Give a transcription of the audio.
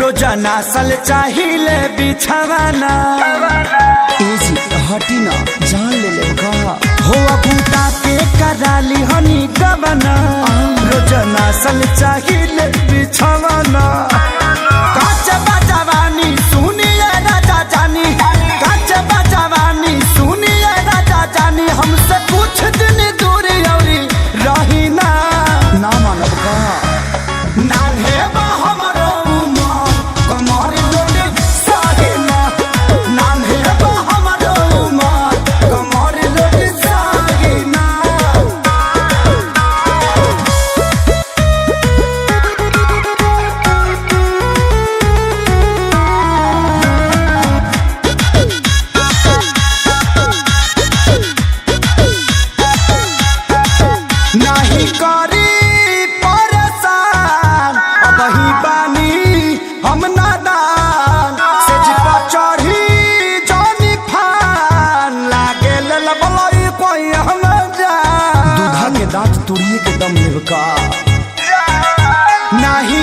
रोजाना सल चाहिए बिछावाना हटी ना जान ले लेगा हो बूटा के कराली हनी गबना रोजाना सल चाहिए बिछावाना काच बजवानी सुनिए राजा जानी काच बजवानी सुनिए राजा जानी हमसे कुछ दिन दूरी औरी रही ना मानव का नान्हे बा हमरो उमर कमर लोटे साहिना नान्हे बा हमरो उमर कमर लोटे साहिना नहीं करी परेशान अब ही बानी हम नादान से जिपा चढ़ी जानी फान लागे ललबलई कोई हम जान दूधा के दांत तोड़िए के दम लेवका नहीं